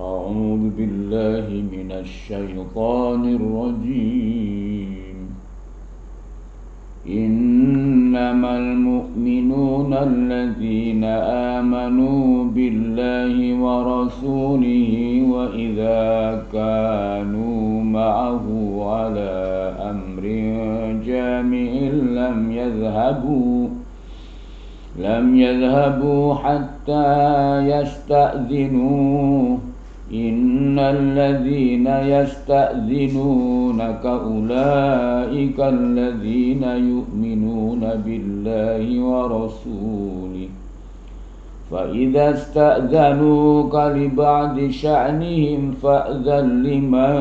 أعوذ بالله من الشيطان الرجيم. إنما المؤمنون الذين آمنوا بالله ورسوله وإذا كانوا معه على أمر جامع لم يذهبوا حتى يستأذنوه. إن الذين يستأذنونك أولئك الذين يؤمنون بالله ورسوله، فإذا استأذنوك لبعض شأنهم فأذن لمن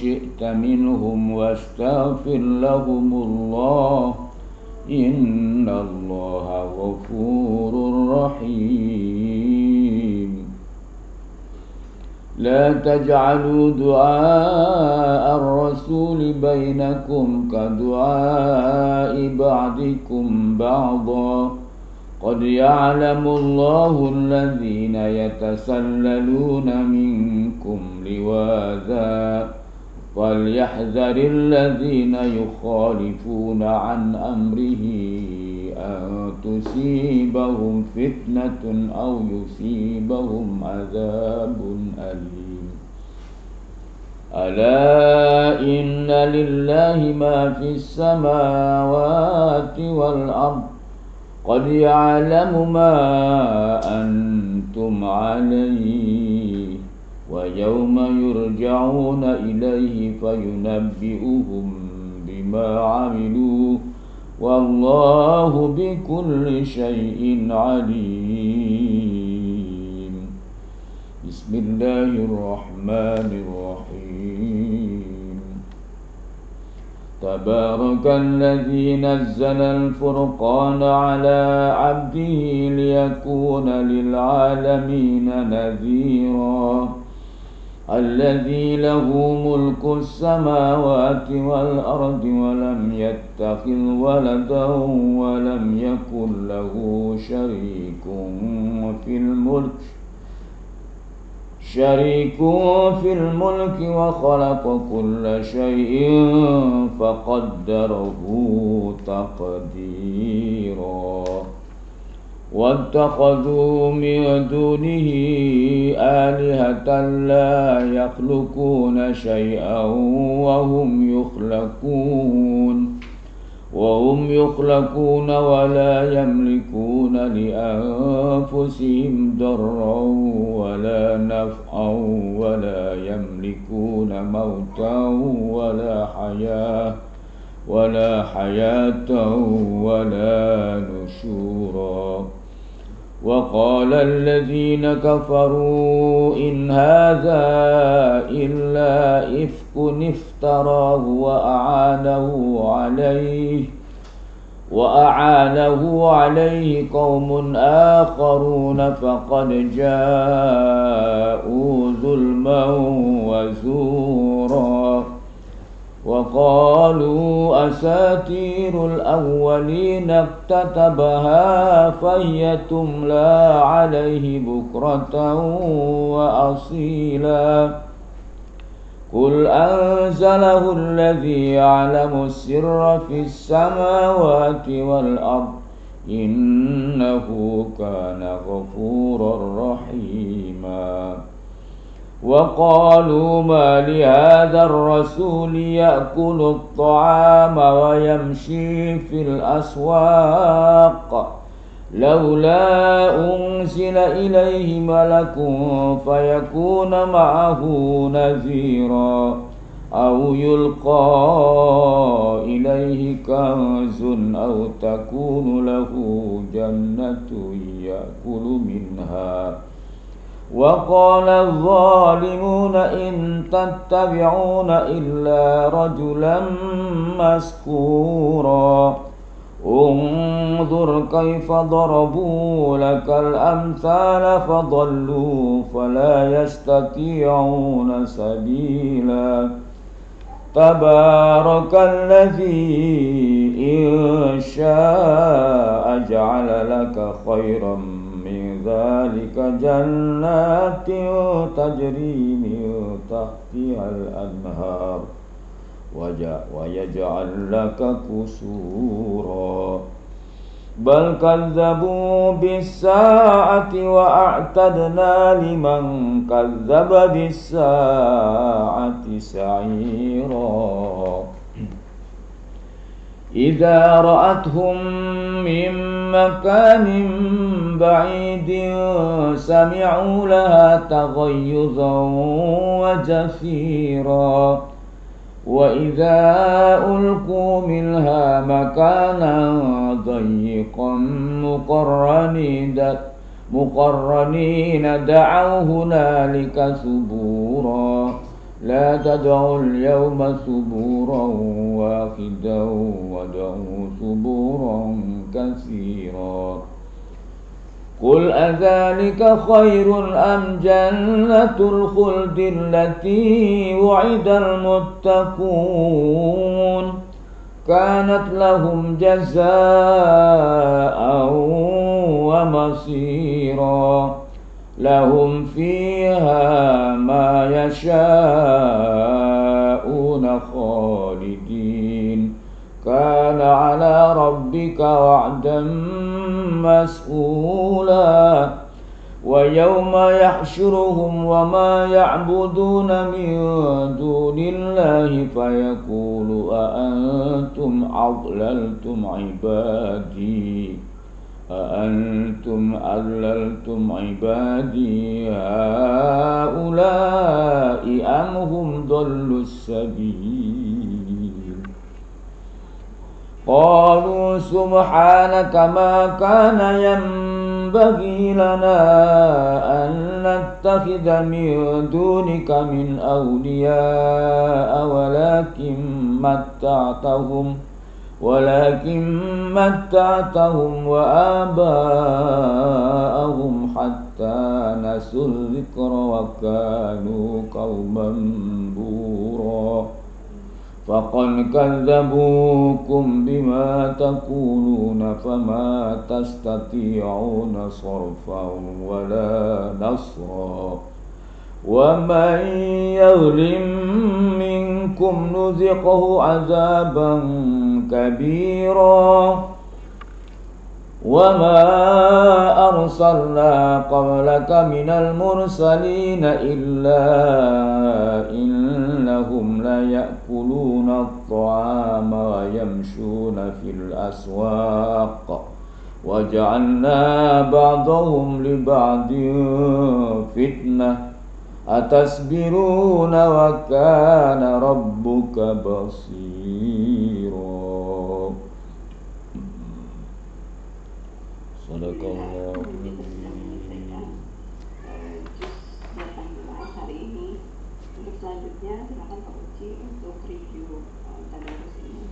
شئت منهم واستغفر لهم الله، إن الله غفور رحيم. لا تجعلوا دعاء الرسول بينكم كدعاء بعضكم بعضا، قد يعلم الله الذين يتسللون منكم لواذا، فليحذر الذين يخالفون عن أمره أن تصيبهم فتنة أو يصيبهم عذاب أليم. ألا إن لله ما في السماوات والأرض، قد يعلم ما أنتم عليه، ويوم يرجعون إليه فينبئهم بما عملوا، والله بكل شيء عليم. بسم الله الرحمن الرحيم. تبارك الذي نزل الفرقان على عبده ليكون للعالمين نذيرا، الذي له ملك السماوات والأرض ولم يتخذ ولدا ولم يكن له شريك في الملك وخلق كل شيء فقدره تقديرا. واتخذوا من دونه آلهة لا يخلقون شيئا وهم يخلقون ولا يملكون لأنفسهم ضرا ولا نفعا ولا يملكون موتا ولا حياة ولا نشورا. وقال الذين كفروا إن هذا إلا إفك افتراه وأعانه عليه قوم آخرون فقد جاءوا ظلما وزورا. وقالوا أساطير الأولين اكتتبها فهي تملى عليه بكرة وأصيلا. قل أنزله الذي يعلم السر في السماوات والأرض، إنه كان غفورا رحيما. وقالوا ما لهذا الرسول يأكل الطعام ويمشي في الأسواق، لولا أنزل إليه ملك فيكون معه نذيرا، أو يلقى إليه كنز أو تكون له جنة يأكل منها. وقال الظالمون إن تتبعون إلا رجلا مسحورا. انظر كيف ضربوا لك الأمثال فضلوا فلا يستطيعون سبيلا. تبارك الذي إن شاء جعل لك خيرا من ذلك جنات تجري من تحتها الأنهار ويجعل لك قصورا بل كذبوا بالساعة وأعتدنا لمن كذب بالساعة سعيرا إذا رأتهم من مكان بعيد سمعوا لها تغيظا وزفيرا وإذا ألقوا منها مكانا ضيقا مقرنين دعوا هنالك ثبورا لا تدعوا اليوم ثبورا واحدا ودعوا ثبورا كثيرا قل أذلك خير أم جنة الخلد التي وعد المتقون كانت لهم جزاء ومصيرا لهم فيها ما يشاءون خالدين كان على ربك وعدا مسئولا ويوم يحشرهم وما يعبدون من دون الله فيقول أأنتم أضللتم عبادي هؤلاء أم هم ضلوا السبيل قالوا سبحانك ما كان ينبغي لنا أن نتخذ من دونك من أولياء ولكن متعتهم وآباءهم حتى نسوا الذكر وكانوا قوما بورا فقد كذبوكم بما تقولون فما تستطيعون صرفا ولا نصرا ومن يظلم منكم نذقه عذابا كبيرا وما أرسلنا قبلك من المرسلين إلا إنهم ليأكلون الطعام ويمشون في الأسواق وجعلنا بعضهم لبعض فتنة أتصبرون وكان ربك بصيرا Sadaqallah. Hari ini untuk selanjutnya silakan Pak Uci untuk review tadarus ini.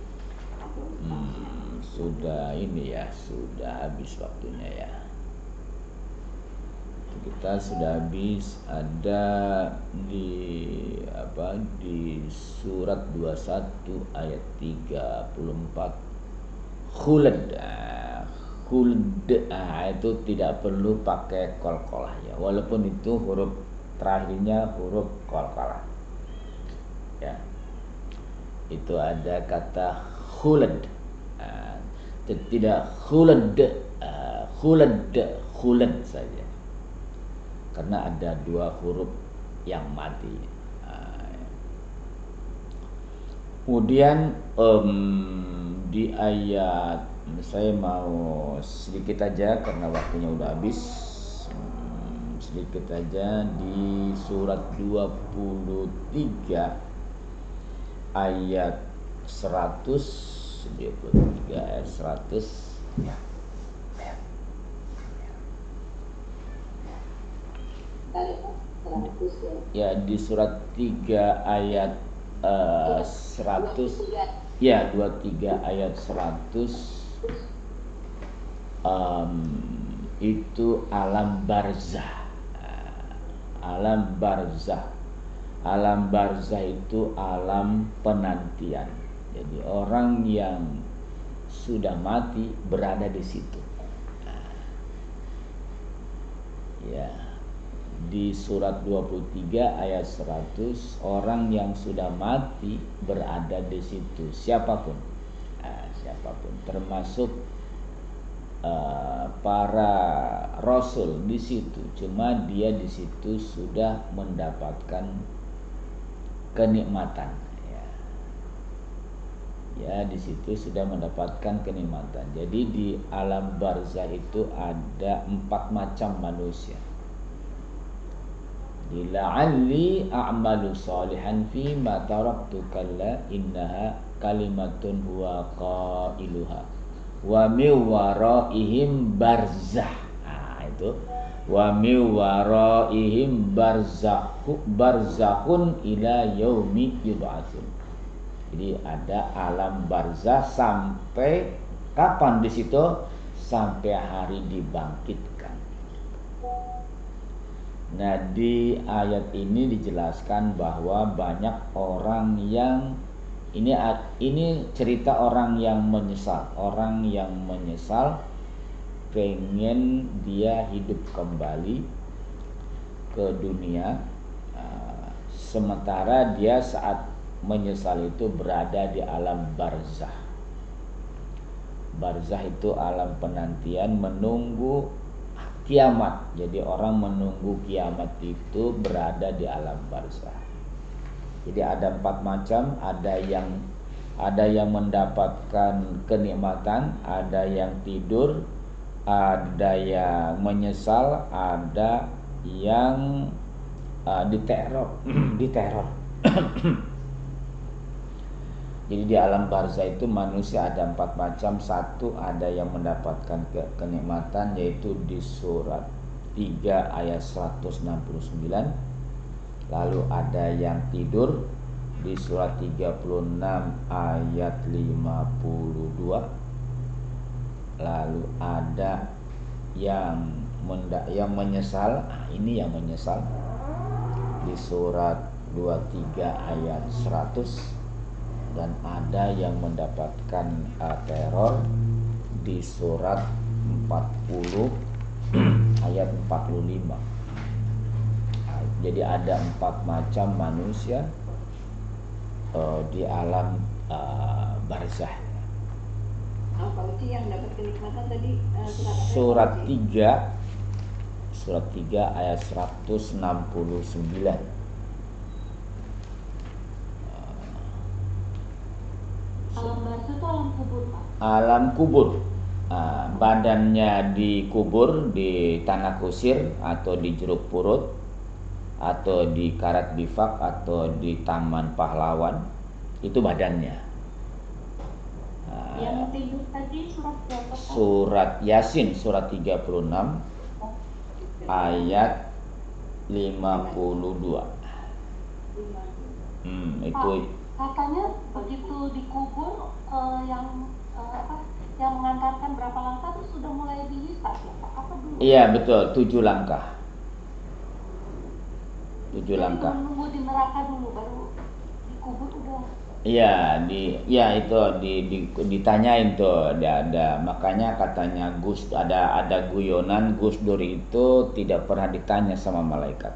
Sudah habis waktunya ya. Kita sudah habis ada di surat 21 ayat 34 khulad. Khuld itu tidak perlu pakai qalqalah ya, walaupun itu huruf terakhirnya huruf qalqalah ya. Itu ada kata khulad, tidak khulad saja, karena ada dua huruf yang mati. Kemudian di ayat, saya mau sedikit aja karena waktunya udah habis, sedikit aja di surat 23 ayat 100, 23 ayat 100 ya, di surat 3 ayat 100 ya, 23 ayat 100 itu alam barzah. Alam barzah itu alam penantian. Jadi orang yang sudah mati berada di situ. Ya. Di surat 23 ayat 100, orang yang sudah mati berada di situ siapapun. Siapapun termasuk para rasul di situ, cuma dia di situ sudah mendapatkan kenikmatan, ya di situ sudah mendapatkan kenikmatan. Jadi di alam barzah itu ada 4 macam manusia. La'alli a'malu salihan fi ma taraktu kalla innaha kalimatun huwa qailuha wa min waraihim barzah. Itu wa min waraihim barzakhun ila yaumi yub'atsun. Jadi ada alam barzah sampai kapan di situ? Sampai hari dibangkitkan. Nah, di ayat ini dijelaskan bahwa banyak orang yang ini cerita orang yang menyesal pengen dia hidup kembali ke dunia, sementara dia saat menyesal itu berada di alam barzah. Barzah itu alam penantian menunggu kiamat. Jadi orang menunggu kiamat itu berada di alam barzah. Jadi ada 4 macam, ada yang mendapatkan kenikmatan, ada yang tidur, ada yang menyesal, ada yang diteror. Jadi di alam barzah itu manusia ada 4 macam. Satu, ada yang mendapatkan kenikmatan, yaitu di surat 3 ayat 169. Lalu ada yang tidur di surat 36 ayat 52. Lalu ada yang menyesal. Ini yang menyesal di surat 23 ayat 100. Dan ada yang mendapatkan teror di surat 40 ayat 45. Jadi ada 4 macam manusia di alam barzah. Apa uji yang dapat kenikmatan tadi? Surat 3 ayat 169. Alam barzah itu alam kubur, Pak. Alam kubur. Badannya dikubur di tanah kusir atau di jeruk purut atau di karat bifak atau di taman pahlawan. Itu badannya. Yang tidur tadi surat berapa? Surat Yasin surat 36 ayat 52. Itu katanya begitu dikubur yang mengantarkan berapa langkah itu sudah mulai dihisab ya Pak? Apa dulu? Iya betul, 7 langkah. 7 langkah. Menunggu di neraka dulu baru dikubur udah. Iya, ditanyain tuh, ada makanya katanya ada guyonan Gus Dur itu tidak pernah ditanya sama malaikat.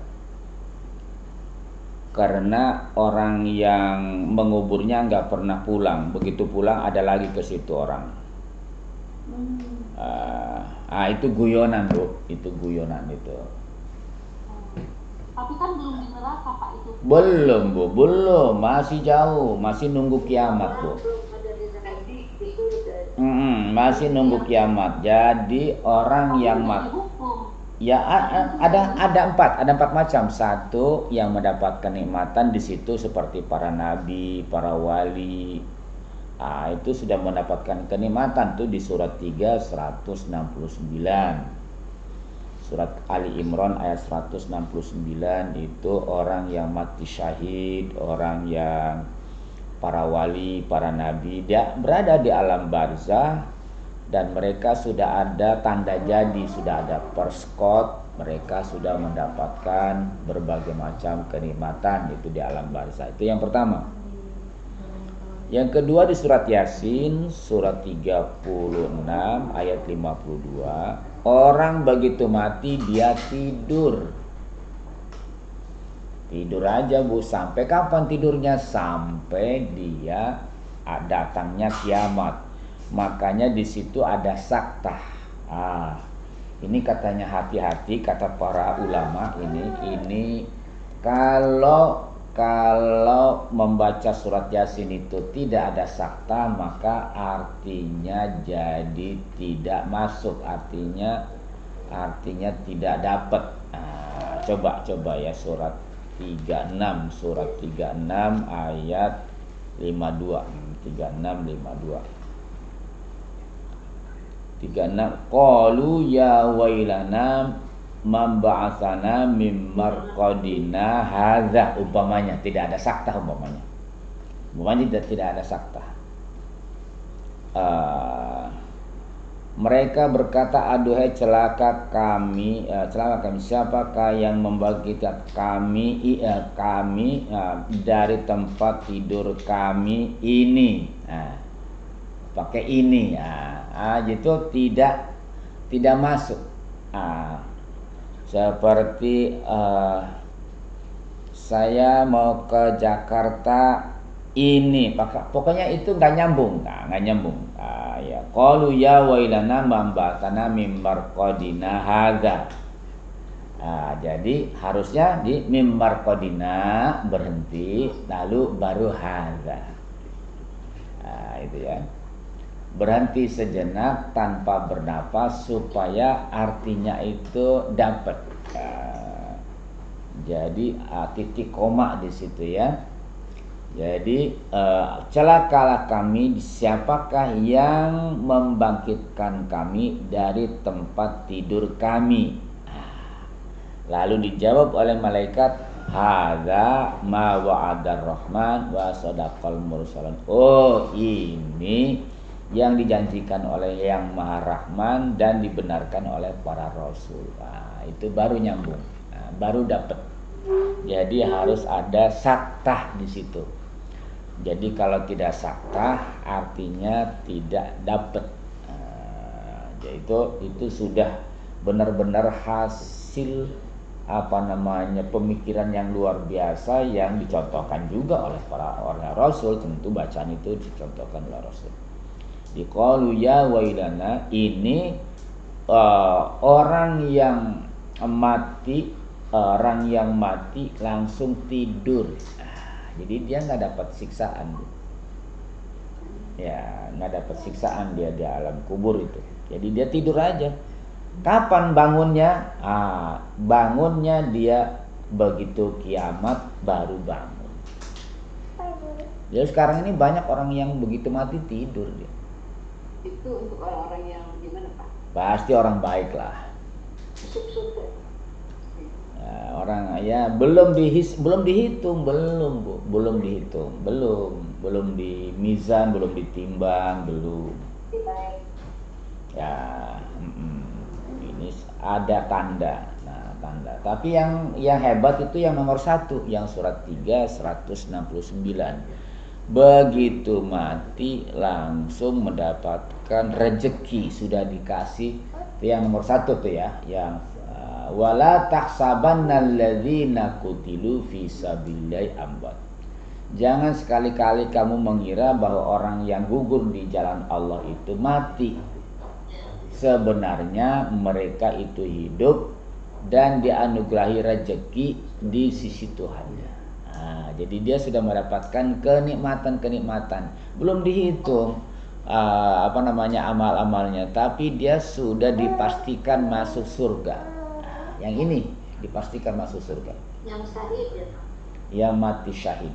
Karena orang yang menguburnya nggak pernah pulang. Begitu pulang ada lagi ke situ orang. Itu guyonan Bu, itu guyonan itu. Tapi kan belum di neraka Pak itu. Belum Bu, belum, masih jauh, masih nunggu kiamat Bu. Masih nunggu kiamat. Jadi orang yang ya ada 4 macam. Satu, yang mendapat kenikmatan di situ seperti para nabi, para wali. Itu sudah mendapatkan kenikmatan tuh di surat 3 169. Surat Ali Imran ayat 169 itu orang yang mati syahid, orang yang para wali, para nabi, dia berada di alam barzah dan mereka sudah ada tanda jadi, sudah ada perskot, mereka sudah mendapatkan berbagai macam kenikmatan itu di alam barzah. Itu yang pertama. Yang kedua di surat Yasin surat 36 ayat 52. Orang begitu mati dia tidur. Tidur aja Bu, sampai kapan tidurnya? Sampai dia datangnya kiamat. Makanya di situ ada saktah. Ini katanya hati-hati, kata para ulama ini kalau membaca surat Yasin itu tidak ada sakta, maka artinya jadi tidak masuk, artinya tidak dapat. Coba ya surat 36 ayat 52. 36 qalu ya wailana memba'atsana mim marqadina hadza, umpamanya tidak ada sakta, umpamanya tidak ada sakta. Mereka berkata, aduhai celaka kami, siapakah yang membangkitkan kami dari tempat tidur kami ini. Pakai ini, gitu tidak masuk. Seperti saya mau ke Jakarta ini, pokoknya itu nggak nyambung. Ya qalu ya wailana mambatana mimbar qadina hadza. Jadi harusnya di mimbar qadina berhenti, lalu baru hadza. Itu ya, berhenti sejenak tanpa bernapas supaya artinya itu dapat. Jadi titik koma di situ ya. Jadi celakalah kami, siapakah yang membangkitkan kami dari tempat tidur kami. Lalu dijawab oleh malaikat, hadza ma wa'adar rahman wa sadaqal mursalun. Oh, ini yang dijanjikan oleh yang Maha Rahman dan dibenarkan oleh para rasul. Itu baru nyambung, baru dapat. Jadi harus ada saktah di situ. Jadi kalau tidak saktah artinya tidak dapat. Jadi itu sudah benar-benar hasil pemikiran yang luar biasa yang dicontohkan juga oleh para orang rasul. Tentu bacaan itu dicontohkan oleh rasul. Di qalu ya wailana ini orang yang mati langsung tidur. Jadi dia nggak dapat siksaan. Ya, nggak dapat siksaan dia di alam kubur itu. Jadi dia tidur aja. Kapan bangunnya? Bangunnya dia begitu kiamat baru bangun. Jadi sekarang ini banyak orang yang begitu mati tidur dia. Itu untuk orang-orang yang gimana Pak? Pasti orang baik lah. Orang ya belum dihitung, belum di mizan, belum ditimbang, belum. Ya, ini ada tanda. Tanda. Tapi yang hebat itu yang nomor 1, yang surat 3 169. Begitu mati langsung mendapatkan rezeki, sudah dikasih. Itu yang nomor 1 tuh ya, yang wala tahsabannal ladzina qutilu fi sabilillahi amwat. Jangan sekali-kali kamu mengira bahwa orang yang gugur di jalan Allah itu mati. Sebenarnya mereka itu hidup dan dianugerahi rezeki di sisi Tuhannya. Jadi dia sudah mendapatkan kenikmatan. Belum dihitung amal-amalnya, tapi dia sudah dipastikan masuk surga. Yang ini dipastikan masuk surga. Yang syahid ya? Yang mati syahid.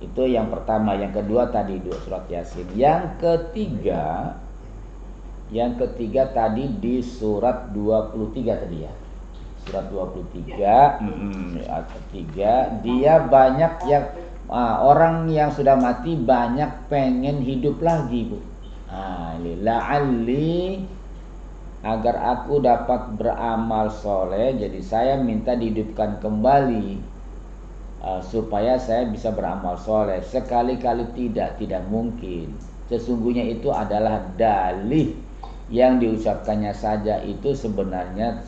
Itu yang pertama. Yang kedua tadi surat Yasin. Yang ketiga tadi di surat 23 tadi ya. Surat 23 ketiga, dia banyak yang orang yang sudah mati banyak pengen hidup lagi, Bu. La'alli, agar aku dapat beramal soleh, jadi saya minta dihidupkan kembali supaya saya bisa beramal soleh. Sekali-kali tidak mungkin. Sesungguhnya itu adalah dalih Yang diucapkannya saja itu sebenarnya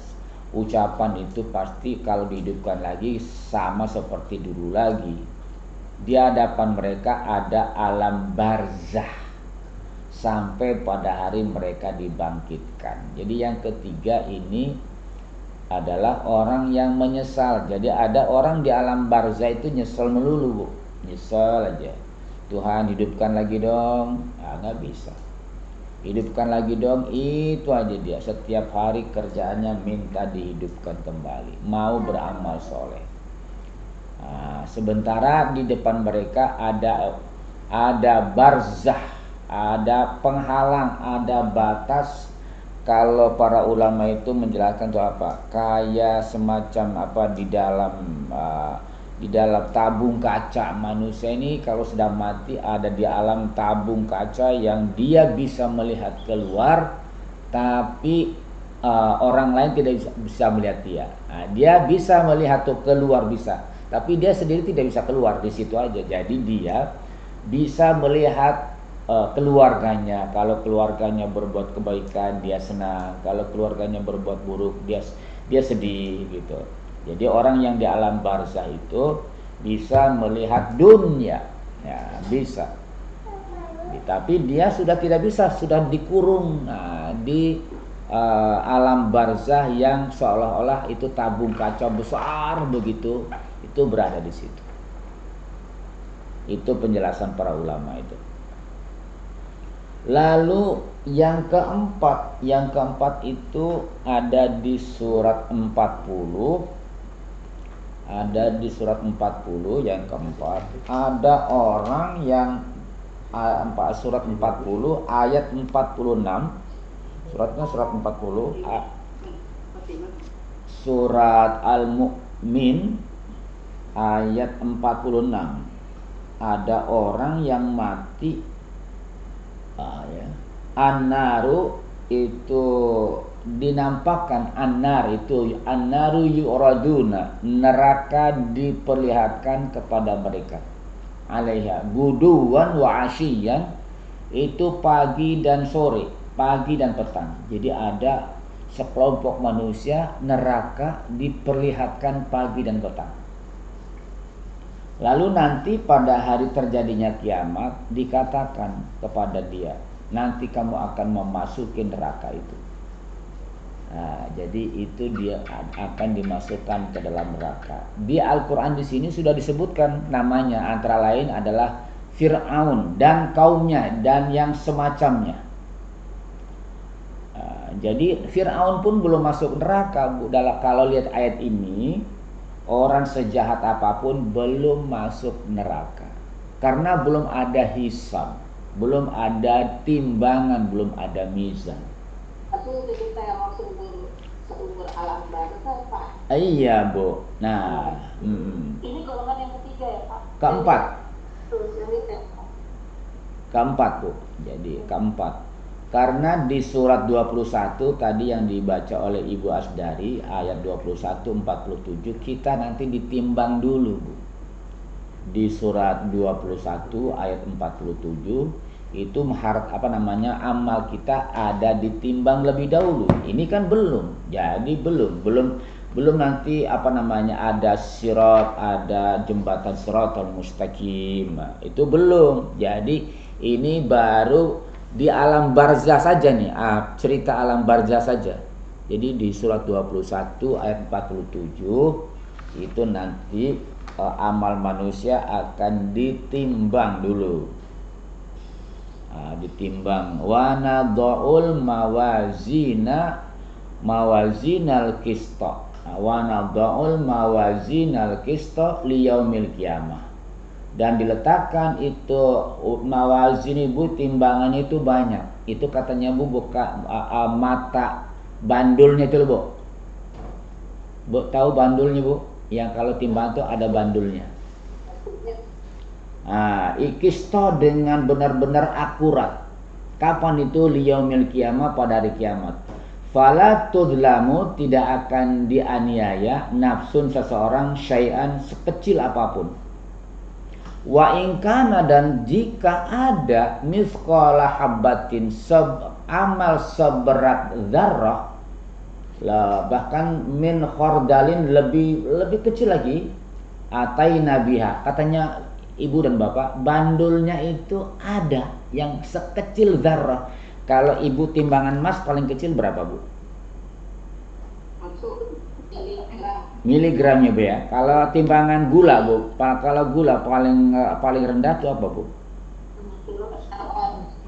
ucapan itu pasti kalau dihidupkan lagi sama seperti dulu lagi. Di hadapan mereka ada alam barzah sampai pada hari mereka dibangkitkan. Jadi yang ketiga ini adalah orang yang menyesal. Jadi ada orang di alam barzah itu nyesel melulu, Bu. Nyesel aja. Tuhan hidupkan lagi dong. Nggak bisa. Hidupkan lagi dong, itu aja dia. Setiap hari kerjaannya minta dihidupkan kembali. Mau beramal soleh. Sementara di depan mereka ada barzah, ada penghalang, ada batas. Kalau para ulama itu menjelaskan itu apa? Kayak semacam apa di dalam tabung kaca. Manusia ini kalau sedang mati ada di alam tabung kaca yang dia bisa melihat keluar, tapi orang lain tidak bisa melihat dia. Dia bisa melihat tuh keluar bisa, tapi dia sendiri tidak bisa keluar di situ aja. Jadi dia bisa melihat keluarganya. Kalau keluarganya berbuat kebaikan dia senang, kalau keluarganya berbuat buruk dia sedih gitu. Jadi orang yang di alam barzah itu bisa melihat dunia, ya bisa. Tapi dia sudah tidak bisa, sudah dikurung di alam barzah yang seolah-olah itu tabung kaca besar begitu, itu berada di situ. Itu penjelasan para ulama itu. Lalu yang keempat itu ada di surat 40. Ada di surat 40 yang keempat. Ada orang yang surat 40 ayat 46. Suratnya surat 40 surat Al-Mu'min ayat 46. Ada orang yang mati an-naru itu dinampakkan, an-naru yuraduna, neraka diperlihatkan kepada mereka, alaiha guduwan wa asyiyan, itu pagi dan sore, pagi dan petang. Jadi ada sekelompok manusia neraka diperlihatkan pagi dan petang. Lalu nanti pada hari terjadinya kiamat dikatakan kepada dia, nanti kamu akan memasuki neraka itu. Jadi itu dia akan dimasukkan ke dalam neraka. Di Al-Quran di sini sudah disebutkan namanya, antara lain adalah Fir'aun dan kaumnya dan yang semacamnya. Jadi Fir'aun pun belum masuk neraka, Bu. Kalau lihat ayat ini, orang sejahat apapun belum masuk neraka, karena belum ada hisab, belum ada timbangan, belum ada mizan. Itu kita yang langsung seumur alam barzah, Pak. Iya, Bu. Nah, Ini golongan yang ketiga ya, Pak? Keempat. Ya. Keempat, Bu. Jadi keempat. Karena di surat 21 tadi yang dibaca oleh Ibu Asdari, ayat 21-47, kita nanti ditimbang dulu, Bu. Di surat 21 ayat 47 itu amal kita ada ditimbang lebih dahulu. Ini kan belum. Jadi belum nanti ada sirat, ada jembatan siratal mustaqim. Itu belum. Jadi ini baru di alam barzah saja nih, cerita alam barzah saja. Jadi di surat 21 ayat 47 itu nanti amal manusia akan ditimbang dulu. Ditimbang wa nadha'ul mawazinal qista. Wa nadha'ul mawazinal qista liyaumil qiyamah. Dan diletakkan itu mawazin, Ibu, timbangannya itu banyak. Itu katanya, Bu, buka mata bandulnya itu, Bu. Bu tahu bandulnya, Bu? Yang kalau timbang itu ada bandulnya. Ikisto dengan benar-benar akurat. Kapan itu? Liyaumil qiyamah, pada hari kiamat. Fala tudlamu, tidak akan dianiaya nafsun seseorang syai'an, sekecil apapun. Wa in kana, dan jika ada misqala habbatin amal seberat zarrah, lah bahkan min khordalin lebih kecil lagi, atai nabiha, katanya ibu dan bapak, bandulnya itu ada yang sekecil zarrah. Kalau ibu timbangan emas paling kecil berapa, Bu? Masuk miligram. Miligramnya, Bu ya. Kalau timbangan gula, Bu, kalau gula paling rendah itu apa, Bu?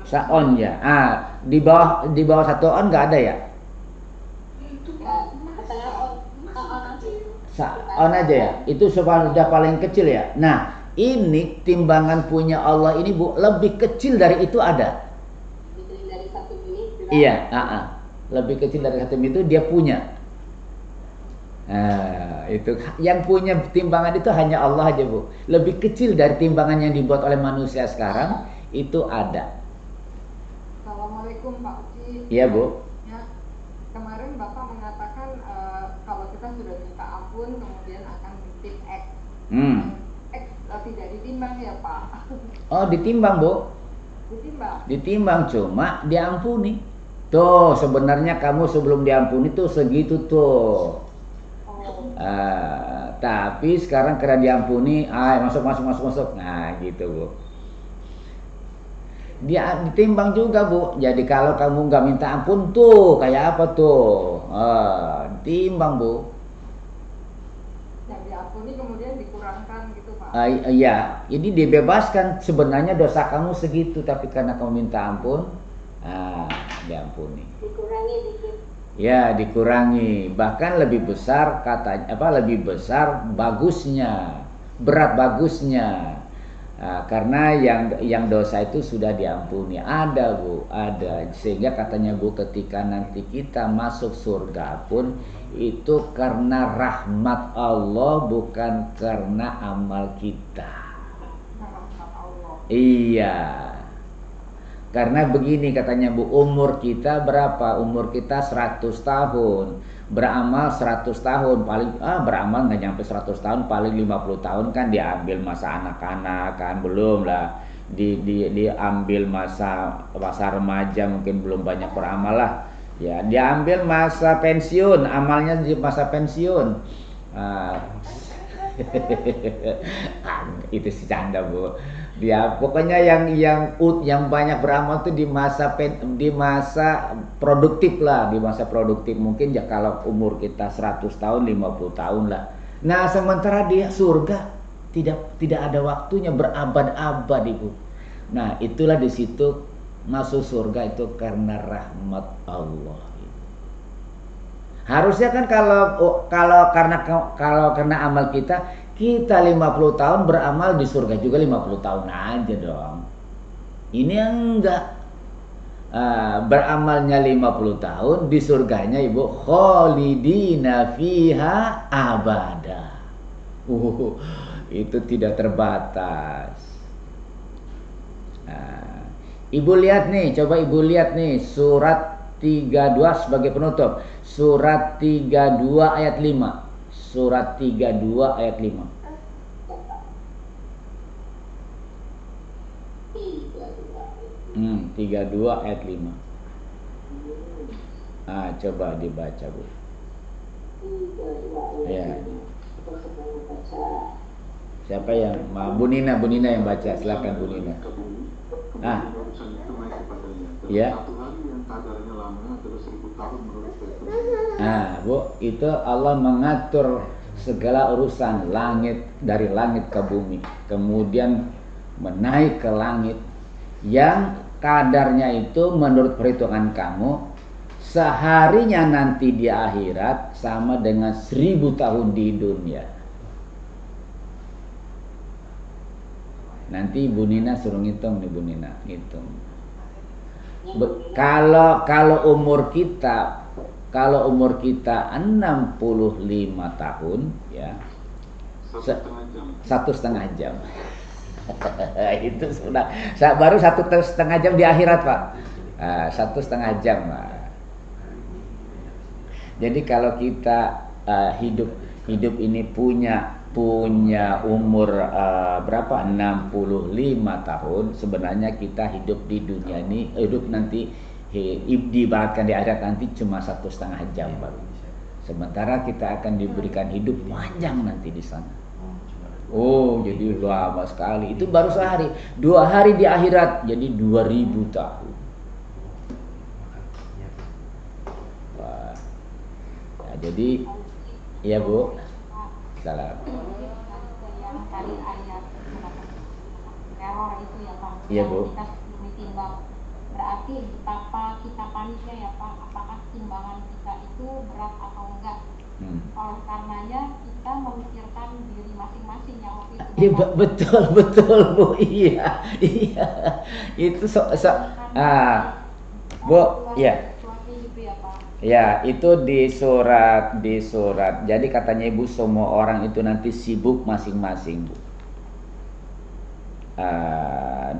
Saon ya. Di bawah 1 on nggak ada ya? Saon aja ya. Itu sudah paling kecil ya. Nah, ini timbangan punya Allah ini, Bu, lebih kecil dari itu ada. Dari 1 miligram. Iya, lebih kecil dari 1 itu dia punya. Itu yang punya timbangan itu hanya Allah aja, Bu. Lebih kecil dari timbangan yang dibuat oleh manusia sekarang itu ada. Assalamualaikum Pak Uci. Iya, Bu. Ya, kemarin Bapak mengatakan kalau kita sudah minta ampun kemudian akan titip X. X tidak ditimbang ya Pak? Oh, ditimbang, Bu. Ditimbang, cuma diampuni. Tuh, sebenarnya kamu sebelum diampuni tuh segitu tuh. Tapi sekarang karena diampuni, masuk. Nah, gitu, Bu. Dia ditimbang juga, Bu. Jadi kalau kamu nggak minta ampun tuh kayak apa tuh? Ditimbang, Bu. Yang diampuni kemudian dikurangkan gitu, Pak. Iya, ini dibebaskan. Sebenarnya dosa kamu segitu, tapi karena kamu minta ampun, diampuni. Dikurangi dikit. Ya, dikurangi. Bahkan lebih besar katanya lebih besar bagusnya, berat bagusnya. Karena yang dosa itu sudah diampuni. Ada, Bu, ada. Sehingga katanya, Bu, ketika nanti kita masuk surga pun itu karena rahmat Allah, bukan karena amal kita. Iya. Karena begini katanya, Bu, umur kita berapa? Umur kita 100 tahun. Beramal 100 tahun, paling beramal nggak nyampe 100 tahun, paling 50 tahun kan diambil masa anak-anak kan, belum lah diambil masa remaja, mungkin belum banyak beramal lah ya, diambil masa pensiun, amalnya di masa pensiun. Itu sih canda, Bu. Dia pokoknya yang banyak beramal tuh di masa produktif lah, di masa produktif. Mungkin ya kalau umur kita 100 tahun, 50 tahun lah. Nah, sementara di surga tidak ada waktunya, berabad-abad, Ibu. Nah, itulah di situ masuk surga itu karena rahmat Allah. Harusnya kan kalau karena amal kita 50 tahun beramal, di surga juga 50 tahun aja dong. Ini enggak. Beramalnya 50 tahun, di surganya, Ibu, kholidina fiha abada. Itu tidak terbatas. Ibu lihat nih, coba Ibu lihat nih surat 32 sebagai penutup. Surat 32 ayat 5. Surat 32 ayat 5. 32 ayat 5. Coba dibaca, Bu. Ya. Siapa yang Bu Nina yang baca, silakan Bu Nina. Ya. Bu, itu Allah mengatur segala urusan dari langit ke bumi, kemudian menaik ke langit yang kadarnya itu menurut perhitungan kamu seharinya nanti di akhirat sama dengan 1000 tahun di dunia. Nanti Bu Nina suruh ngitung nih, Bu Nina ngitung. Kalau umur kita 65 tahun ya, 1,5 jam. Itu sudah baru 1,5 jam di akhirat, Pak. 1,5 jam. Jadi kalau kita hidup ini punya umur berapa? 65 tahun. Sebenarnya kita hidup di dunia ini, hidup nanti diibaratkan di akhirat nanti cuma 1,5 jam baru. Sementara kita akan diberikan hidup panjang nanti di sana. Oh, jadi lama sekali. Itu baru sehari. 2 hari di akhirat jadi 2000 tahun. Wah. Nah, jadi iya Bu. Salam. Yang tadi ayat teror itu ya Pak. Iya Bu. Kita ditimbang. Berarti betapa kita paniknya ya Pak. Apakah timbangan kita itu berat atau enggak? Oleh karenanya kita memikirkan diri masing-masing yang waktu itu. Iya betul Bu. Iya. Itu Bu, iya. Ya, itu di surat. Jadi katanya Ibu semua orang itu nanti sibuk masing-masing, Bu.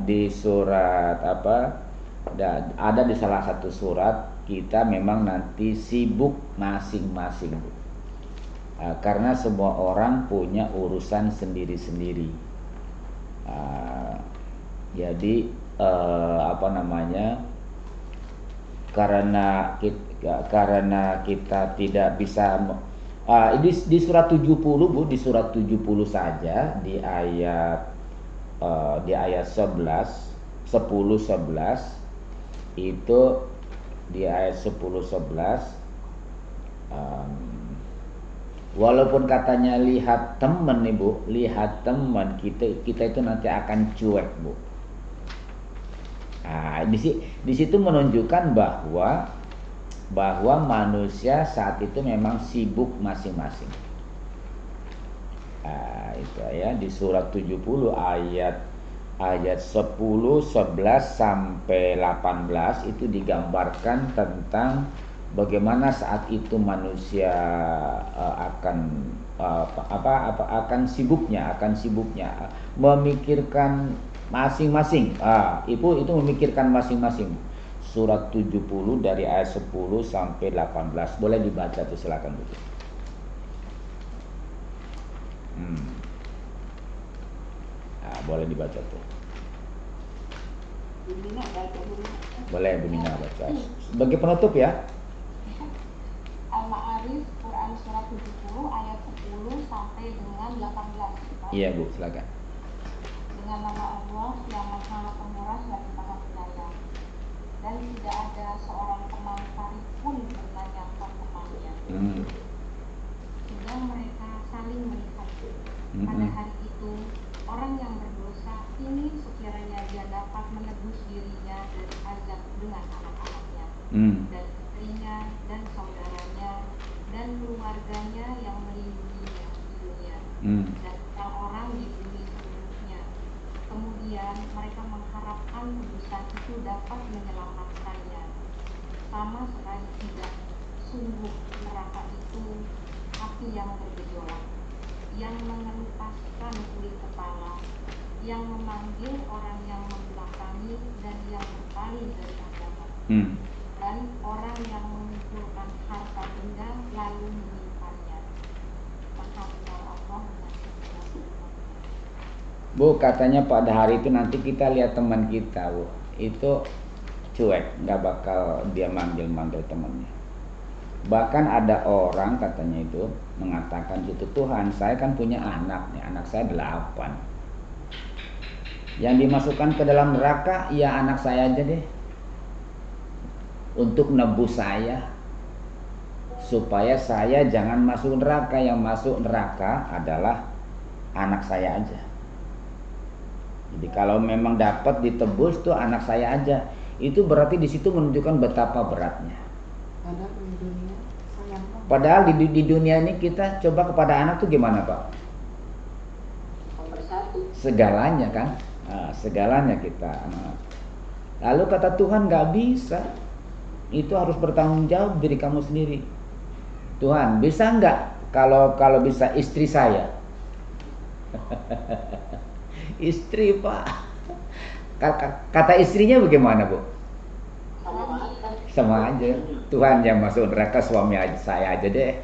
Di surat apa? Ada di salah satu surat kita memang nanti sibuk masing-masing, Bu. Karena semua orang punya urusan sendiri-sendiri. Jadi apa namanya? Karena kita tidak bisa di surat 70 Bu, di surat 70 saja di ayat 11 itu di ayat 10-11 walaupun katanya lihat teman nih Bu, lihat teman kita itu nanti akan cuek Bu. Di situ menunjukkan bahwa manusia saat itu memang sibuk masing-masing. Itu ya di surat 70 ayat 10, 11 sampai 18 itu digambarkan tentang bagaimana saat itu manusia akan sibuknya memikirkan masing-masing. Ibu itu memikirkan masing-masing. Surat 70 dari ayat 10 sampai 18. Boleh dibaca tuh, silakan Bu. Boleh dibaca tuh. Boleh Bu Nina baca. Sebagai penutup ya. Al-Ma'arij Quran surat 70 ayat 10 sampai dengan 18. Iya Bu, silakan. Dengan nama Allah yang Maha Pemurah lagi Maha Penyayang. Dan tidak ada seorang teman karib pun menanyakan temannya. Sehingga mereka saling melihat. Pada hari itu orang yang berdosa ini sekiranya dia dapat menebus dirinya dari azab dengan anak-anaknya dan istrinya dan saudaranya dan keluarganya yang melindunginya di dunia dan orang-orang di bumi sebelumnya. Kemudian mereka mengharapkan tebusan itu dapat menyelamatkannya. Sama sekali tidak. Sungguh neraka itu api yang bergejolak, yang mengentaskan kulit kepala, yang memanggil orang yang membelakangi dan yang berpaling dari agama, dan orang yang mengumpulkan harta benda lalu menyimpannya. Maka benar Allah Bu, katanya pada hari itu nanti kita lihat teman kita Bu, itu cuek, nggak bakal dia manggil temannya. Bahkan ada orang katanya itu mengatakan gitu, Tuhan saya kan punya anak nih, anak saya 8. Yang dimasukkan ke dalam neraka ya anak saya aja deh, untuk nebus saya, supaya saya jangan masuk neraka. Yang masuk neraka adalah anak saya aja. Jadi kalau memang dapat ditebus tuh anak saya aja, itu berarti di situ menunjukkan betapa beratnya. Padahal di dunia ini kita coba kepada anak tuh gimana Pak? Segalanya kan, segalanya kita. Lalu kata Tuhan nggak bisa, itu harus bertanggung jawab diri kamu sendiri. Tuhan bisa nggak kalau bisa istri saya? Istri Pak, kata istrinya bagaimana Bu? Sama aja. Tuhan yang masuk neraka suami saya aja deh.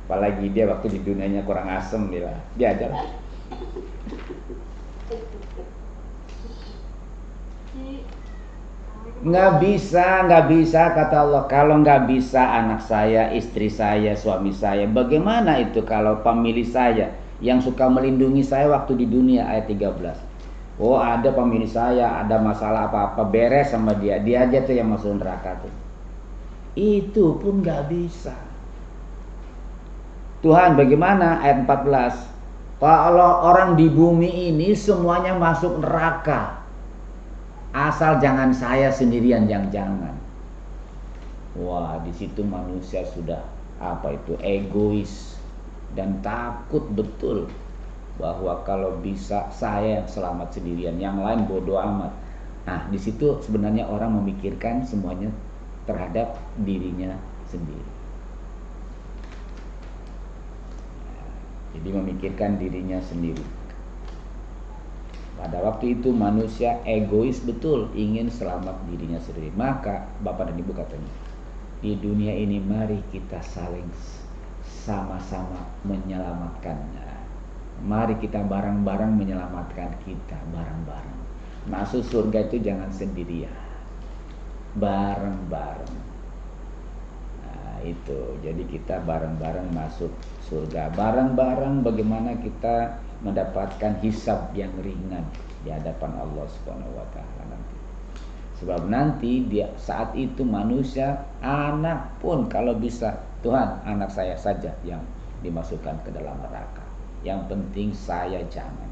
Apalagi dia waktu di dunianya kurang asem dia aja lah. Nggak bisa kata Allah. Kalau nggak bisa anak saya, istri saya, suami saya, bagaimana itu kalau pemilih saya yang suka melindungi saya waktu di dunia, ayat 13. Oh, ada pemilih saya, ada masalah apa-apa, beres sama dia aja tuh yang masuk neraka tuh. Itu pun nggak bisa. Tuhan bagaimana? Ayat 14. Kalau orang di bumi ini semuanya masuk neraka, asal jangan saya sendirian yang jangan. Wah, di situ manusia sudah egois dan takut betul bahwa kalau bisa saya yang selamat sendirian, yang lain bodoh amat. Nah, di situ sebenarnya orang memikirkan semuanya terhadap dirinya sendiri. Jadi memikirkan dirinya sendiri. Pada waktu itu manusia egois betul, ingin selamat dirinya sendiri. Maka Bapak dan Ibu katanya, di dunia ini mari kita saling sama-sama menyelamatkannya. Mari kita bareng-bareng menyelamatkan kita bareng-bareng. Masuk surga itu jangan sendirian, bareng-bareng. Nah itu, jadi kita bareng-bareng masuk surga. Bareng-bareng bagaimana kita mendapatkan hisab yang ringan di hadapan Allah Subhanahu wa taala nanti. Sebab nanti saat itu manusia, anak pun kalau bisa, Tuhan, anak saya saja yang dimasukkan ke dalam neraka. Yang penting saya jangan.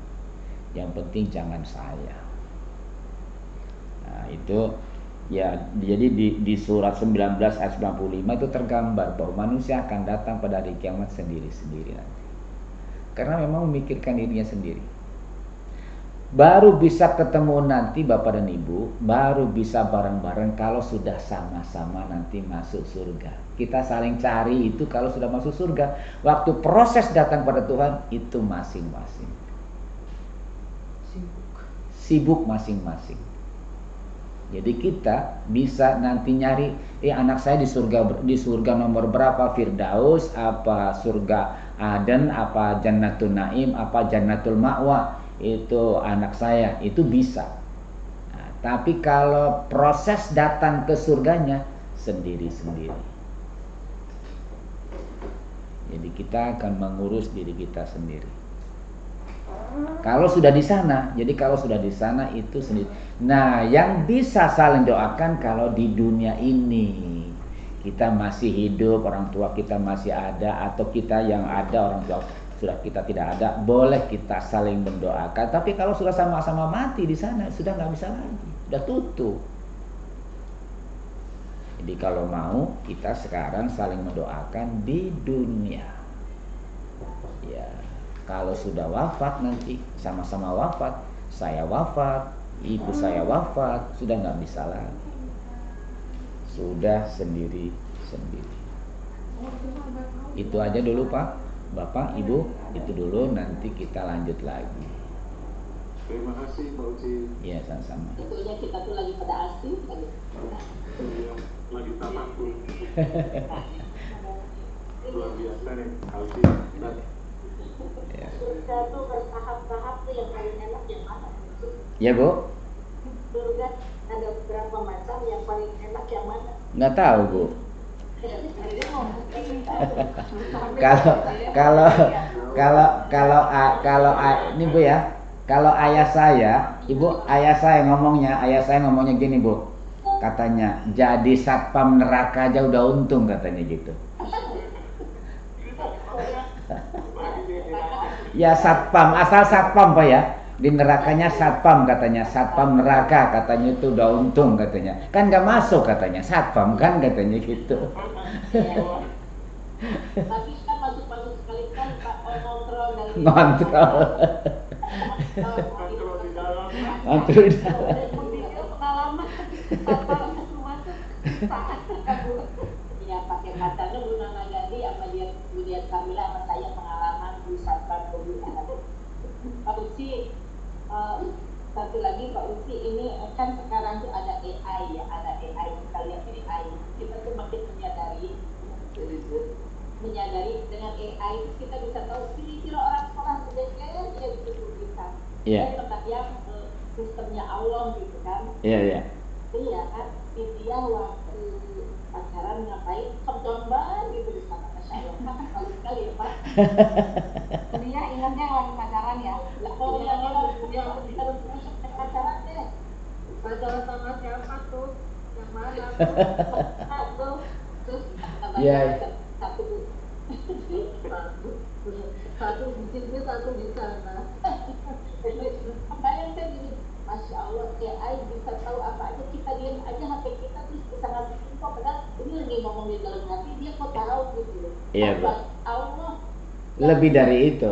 Yang penting jangan saya. Nah, itu ya, jadi di surat 19 ayat 95 itu tergambar bahwa manusia akan datang pada hari kiamat sendiri-sendiri nanti. Karena memang memikirkan dirinya sendiri. Baru bisa ketemu nanti Bapak dan Ibu, baru bisa bareng-bareng kalau sudah sama-sama nanti masuk surga. Kita saling cari itu kalau sudah masuk surga. Waktu proses datang pada Tuhan itu masing-masing. Sibuk masing-masing. Jadi kita bisa nanti nyari, anak saya di surga nomor berapa, Firdaus, apa surga Aden, apa Jannatul Naim, apa Jannatul Ma'wa, itu anak saya, itu bisa. Nah, tapi kalau proses datang ke surganya sendiri-sendiri. Jadi kita akan mengurus diri kita sendiri. Kalau sudah di sana, jadi kalau sudah di sana itu sendiri. Nah, yang bisa saling doakan kalau di dunia ini kita masih hidup, orang tua kita masih ada, atau kita yang ada orang tua sudah kita tidak ada, boleh kita saling mendoakan. Tapi kalau sudah sama-sama mati di sana, sudah nggak bisa lagi, sudah tutup. Jadi kalau mau kita sekarang saling mendoakan di dunia. Ya, kalau sudah wafat nanti sama-sama wafat, saya wafat, ibu saya wafat, sudah nggak bisa lagi. Sudah sendiri-sendiri. Itu aja dulu Pak, Bapak, Ibu, itu dulu, nanti kita lanjut lagi. Terima kasih Pak Uci. Ya, sama-sama. Tentunya kita tuh lagi pada asing kan. Iya, lagi tamakul. Luar biasa nih, Pak Uci. Ya. Surga tuh bertahap-tahap tuh yang paling enak yang mana? Ya Bu? Surga ada beberapa macam, yang paling enak yang mana? Nggak tahu Bu. Kalau ini Bu ya, kalau ayah saya ngomongnya gini Bu, katanya jadi satpam neraka aja udah untung katanya gitu. Ya satpam, asal satpam Pak ya, di nerakanya satpam katanya, satpam neraka katanya itu udah untung katanya, kan nggak masuk katanya satpam kan katanya gitu. Tapi kan masuk-masuk sekali kan Pak kontrol dari Ngontrol. Kontrol di dalam. Ngontrol di dalam. pengalaman masuk ya pakai kacanya Bu Nana Gadi sama dia Budian Kamila sama saya pengalaman di Satpam Bobi Pak Uci, satu lagi Pak Uci, ini kan sekarang tuh ada AI ya, ada AI, kita lihat AI, kita tuh makin menyadari dengan AI itu kita bisa tahu ciri-ciri orang sekolah sebenarnya dia bisa Iya. yang sistemnya Allah gitu kan. Iya. Iya kan. dia waktu pacaran ngapain gambar gitu di sana, Masya Allah. Kan kalau sekali ya Pak. Dia ingatnya lagi pacaran ya. Oh ya, dia harus masuk ke pacaran deh. Pacaran sama siapa tuh? Yang mana tuh? Terus Iya. satu satu di sini, satu di sana. Bayang kan gini, Masya Allah, AI bisa tahu apa aja, kita diam aja HP kita terus bisa ngasih info, padahal ini lagi ngomong di dalam hati, dia kok tahu gitu loh. Iya, Bu. Allah. Lebih dari itu.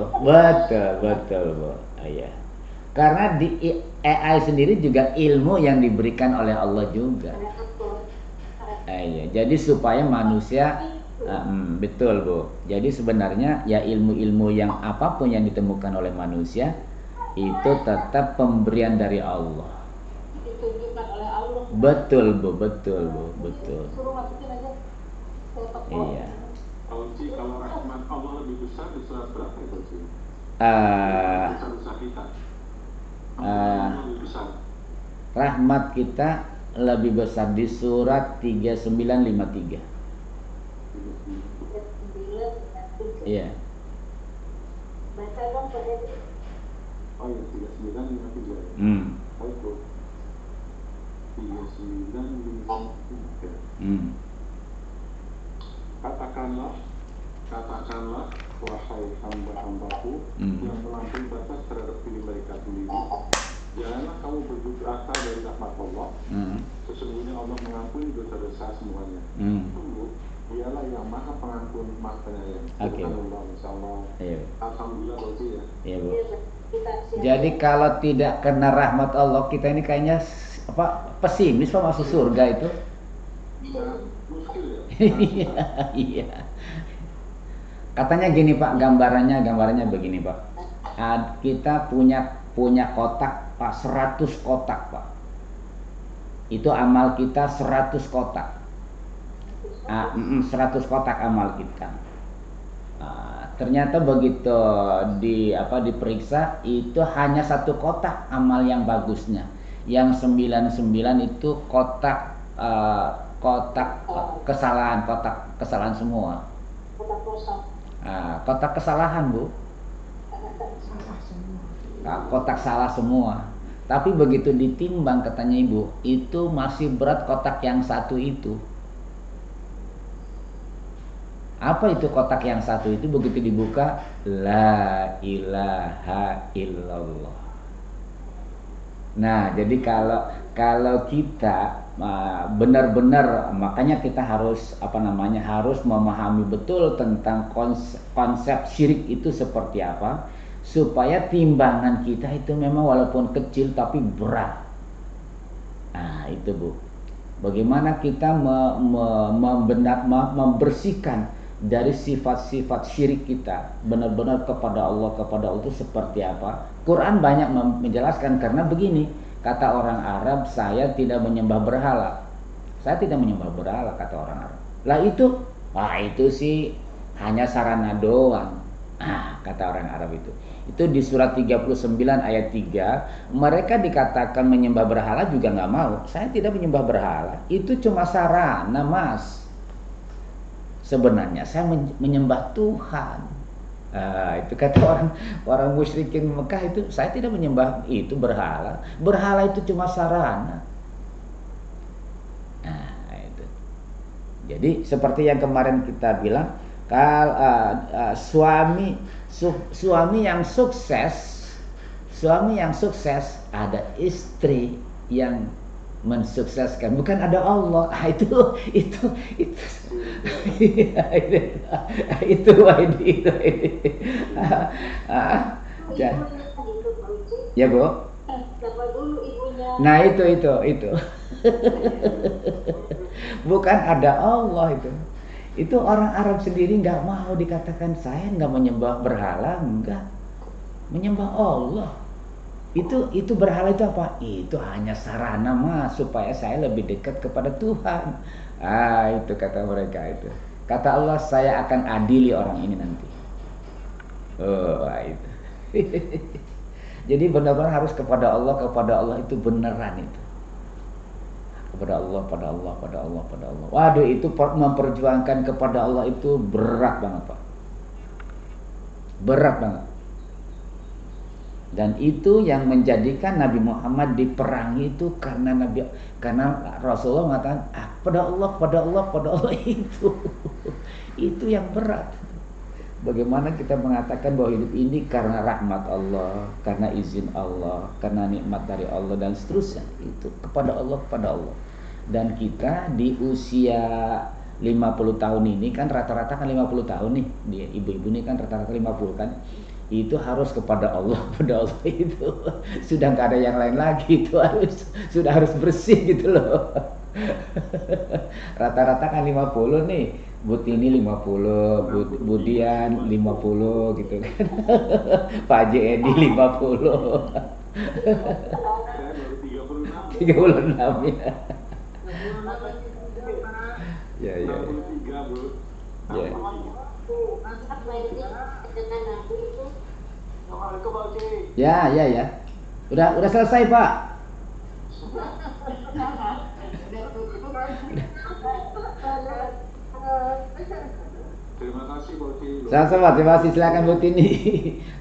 Betul, Bu. Iya. Karena di AI sendiri juga ilmu yang diberikan oleh Allah juga. Iya. Jadi supaya manusia betul, Bu. Jadi sebenarnya ya ilmu-ilmu yang apapun yang ditemukan oleh manusia itu tetap pemberian dari Allah. Ditunjukkan oleh Allah. Betul, Bu. Betul, Bu. Betul. Suruh masukin aja. Iya. Fauzi, kalau rahmat Allah lebih besar di surat berapa itu sih? Besar kita. Allah lebih besar. Rahmat kita lebih besar di surat 3953. Iya. Baca dong pada itu. Oh ya, 3953. Baik, Bu. 3953. Katakanlah, wahai hamba-hambaku yang melampaui batas terhadap diri mereka sendiri. Janganlah kamu berputus asa dari rahmat Allah. Sesungguhnya Allah mengampuni dosa-dosa semuanya. Tunggu, dialah yang maha pengampun, maha penyayang. Oke. Insyaallah. Iya. Alhamdulillah, Rozi ya. Iya, Bu. Jadi kalau tidak kena rahmat Allah, kita ini kayaknya pesimis Pak masuk surga itu. Muskil ya. Iya. Katanya gini Pak, gambarannya begini Pak. Kita punya kotak Pak, 100 kotak Pak. Itu amal kita 100 kotak. 100 kotak amal kita. Ternyata begitu diperiksa itu hanya 1 kotak amal yang bagusnya. Yang 99 itu kotak kesalahan semua. Kotak kosong. Kotak kesalahan, Bu. Kotak salah semua. Tapi begitu ditimbang katanya Ibu, itu masih berat kotak yang 1 itu. Apa itu kotak yang 1 itu? Begitu dibuka, la ilaha illallah. Nah, jadi kalau kita benar-benar, makanya kita harus harus memahami betul tentang konsep syirik itu seperti apa, supaya timbangan kita itu memang walaupun kecil tapi berat. Nah, itu Bu. Bagaimana kita membersihkan dari sifat-sifat syirik kita benar-benar kepada Allah itu seperti apa? Quran banyak menjelaskan, karena begini, kata orang Arab, saya tidak menyembah berhala. Saya tidak menyembah berhala, kata orang Arab. Lah itu sih hanya sarana doang. Kata orang Arab itu. Itu di surat 39 ayat 3, mereka dikatakan menyembah berhala juga nggak mau. Saya tidak menyembah berhala. Itu cuma sarana, Mas. Sebenarnya saya menyembah Tuhan. Itu kata orang musyrikin Mekah itu, saya tidak menyembah itu berhala. Berhala itu cuma sarana. Itu. Jadi seperti yang kemarin kita bilang, kalau suami yang sukses ada istri yang mensukseskan, bukan ada Allah. Itu ya Bu. Nah itu bukan ada Allah itu orang Arab sendiri nggak mau dikatakan, saya nggak menyembah berhala, enggak, menyembah Allah. Itu berhala itu apa? Itu hanya sarana Mas, supaya saya lebih dekat kepada Tuhan. Itu kata mereka itu. Kata Allah, saya akan adili orang ini nanti. Itu. Jadi benar-benar harus kepada Allah itu beneran itu. kepada Allah, pada Allah, pada Allah, pada Allah. Waduh, itu memperjuangkan kepada Allah itu berat banget, Pak. Berat banget. Dan itu yang menjadikan Nabi Muhammad diperangi itu karena Rasulullah mengatakan pada Allah, pada Allah, pada Allah itu yang berat. Bagaimana kita mengatakan bahwa hidup ini karena rahmat Allah, karena izin Allah, karena nikmat dari Allah dan seterusnya, itu kepada Allah, kepada Allah. Dan kita di usia 50 tahun ini kan rata-rata kan 50 tahun nih, dia ibu-ibu ini kan rata-rata 50 kan. Itu harus kepada Allah, pada Allah itu sudah nggak ada yang lain lagi, itu sudah harus bersih gitu loh. Rata-rata kan 50 nih, Butini 50, Budian 50 gitu kan. Pak Haji Edi 50. 36 ya. Ya. Ya. Udah selesai, Pak. Terima kasih Bu Tini. Sama-sama, terima kasih. Silakan Bu Tini.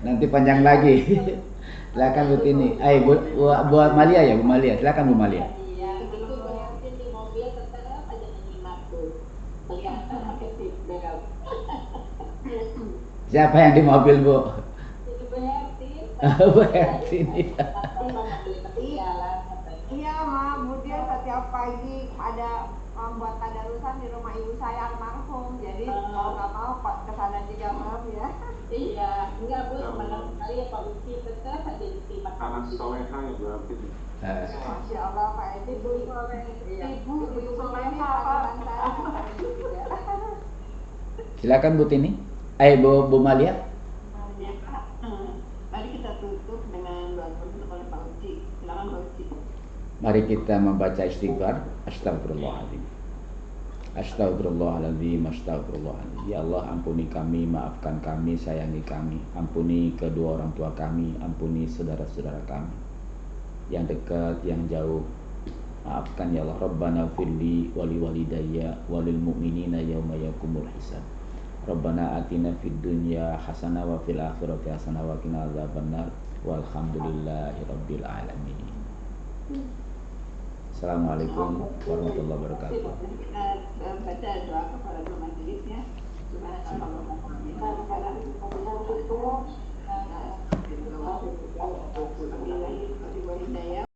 Nanti panjang lagi. Silakan Bu Tini. Bu Malia ya, Bu Malia. Silakan Bu Malia. Iya, itu berarti di mobil tetap aja menyimak tuh. Kelihatan pakai seatbelt. Siapa yang di mobil, Bu? Itu berarti. Bu Hertin. Iya, Ma. Kemudian setiap pagi ada membuat tadarusan di rumah ibu saya almarhum. Jadi kalau nggak mau kesana juga malam ya. Iya, enggak Bu, malam sekali ya Pak Uci tetap aja diterima. Anak soleha ya berarti. Masya Allah, Pak Edi. Ibu soleha Pak. Silakan Bu Tini. Bu Malia. Ya, Pak. Mari kita tutup dengan doa untuk oleh Pak Uci. Silakan Pak Uci. Mari kita membaca istighfar. Astagfirullahaladzim. Astagfirullahaladzim. Astagfirullahaladzim. Ya Allah, ampuni kami, maafkan kami, sayangi kami. Ampuni kedua orang tua kami, ampuni saudara-saudara kami yang dekat, yang jauh. Maafkan ya Allah. Rabbana firli wali walidayya walil mu'minina yauma yakumul hisab. Rabbana atina fid dunya hasanah wa fil akhirati hasanah wa qina adzabannar. Walhamdulillahi rabbil alamin. Assalamualaikum warahmatullahi wabarakatuh. Kita baca doa kepada dua majelis ya. Subhanallah wa bihamdihi.